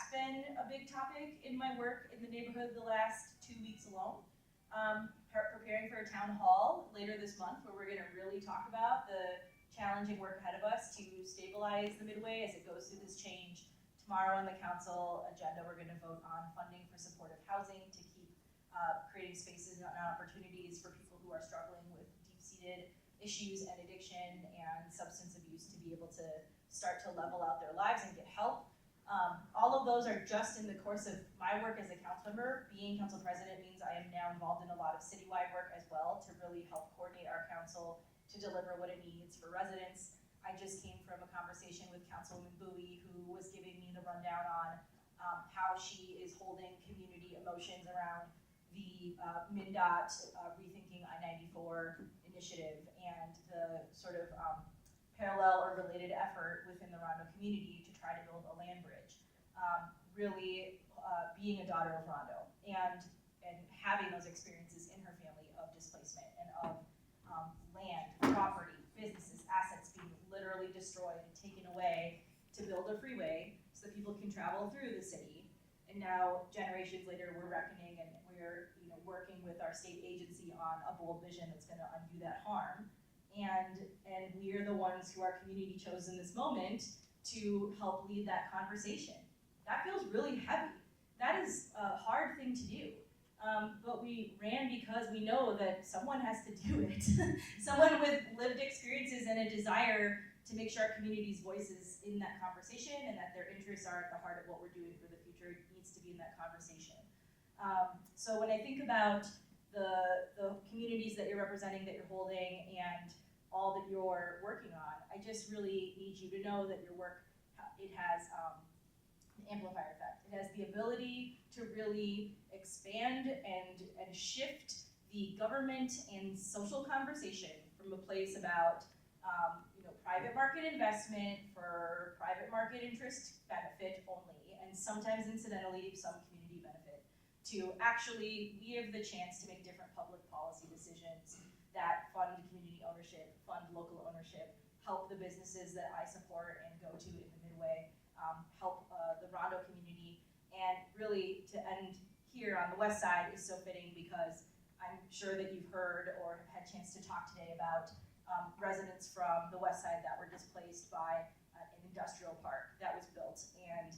that's been a big topic in my work in the neighborhood the last 2 weeks alone. Preparing for a town hall later this month where we're going to really talk about the challenging work ahead of us to stabilize the Midway as it goes through this change. Tomorrow on the council agenda, we're going to vote on funding for supportive housing to keep creating spaces and opportunities for people who are struggling with deep-seated issues and addiction and substance abuse to be able to start to level out their lives and get help. All of those are just in the course of my work as a council member. Being council president means I am now involved in a lot of citywide work as well to really help coordinate our council to deliver what it needs for residents. I just came from a conversation with Councilwoman Bowie, who was giving me the rundown on how she is holding community emotions around the MnDOT Rethinking I-94 initiative and the sort of parallel or related effort within the Rondo community to try to build a land bridge. Really being a daughter of Rondo and having those experiences in her family of displacement and of land, property, businesses, assets being literally destroyed and taken away to build a freeway so that people can travel through the city. And now, generations later, we're reckoning and we're working with our state agency on a bold vision that's going to undo that harm. And we are the ones who our community chose in this moment to help lead that conversation. That feels really heavy. That is a hard thing to do. But we ran because we know that someone has to do it. Someone with lived experiences and a desire to make sure our community's voice is in that conversation and that their interests are at the heart of what we're doing for the future needs to be in that conversation. So when I think about the communities that you're representing, that you're holding, and all that you're working on, I just really need you to know that your work, it has an amplifier effect. It has the ability to really expand and shift the government and social conversation from a place about private market investment for private market interest benefit only, and sometimes incidentally some community benefit, to actually we have the chance to make different public policy decisions that fund community ownership, fund local ownership, help the businesses that I support and go to in the Midway, help the Rondo community, and really to end here on the west side is so fitting because I'm sure that you've heard or have had a chance to talk today about residents from the west side that were displaced by an industrial park that was built. And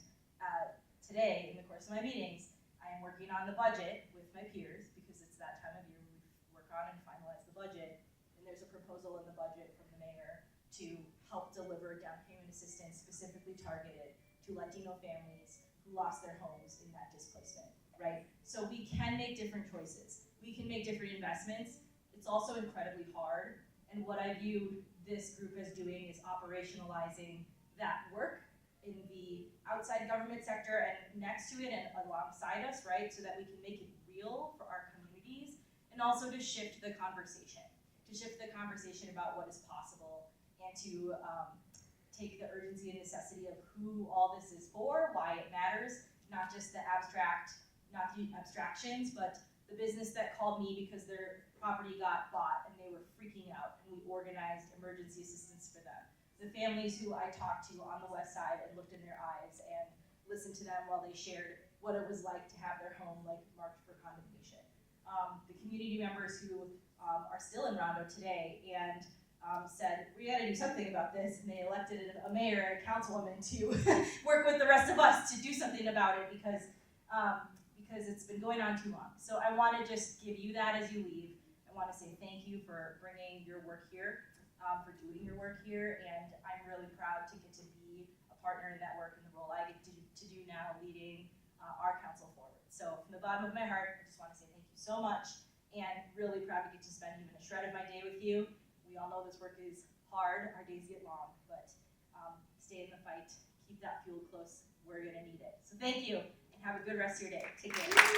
today, in the course of my meetings, I am working on the budget with my peers because it's that time of year we work on and finalize the budget. And there's a proposal in the budget from the mayor to help deliver down payment assistance specifically targeted to Latino families who lost their homes in that displacement, right? So we can make different choices. We can make different investments. It's also incredibly hard. And what I view this group as doing is operationalizing that work in the outside government sector and next to it and alongside us, right? So that we can make it real for our communities and also to shift the conversation about what is possible and to take the urgency and necessity of who all this is for, why it matters, not just the abstractions, but the business that called me because their property got bought and they were freaking out and we organized emergency assistance for them. The families who I talked to on the west side and looked in their eyes and listened to them while they shared what it was like to have their home marked for condemnation. The community members who are still in Rondo today and said, we gotta do something about this, and they elected a mayor and a councilwoman to work with the rest of us to do something about it because it's been going on too long. So I wanna just give you that as you leave. I wanna say thank you for bringing your work here, for doing your work here, and I'm really proud to get to be a partner in that work and the role I get to do now leading our council forward. So from the bottom of my heart, I just wanna say thank you so much, and really proud to get to spend even a shred of my day with you. We all know this work is hard, our days get long, but stay in the fight, keep that fuel close, we're gonna need it. So thank you, and have a good rest of your day. Take care.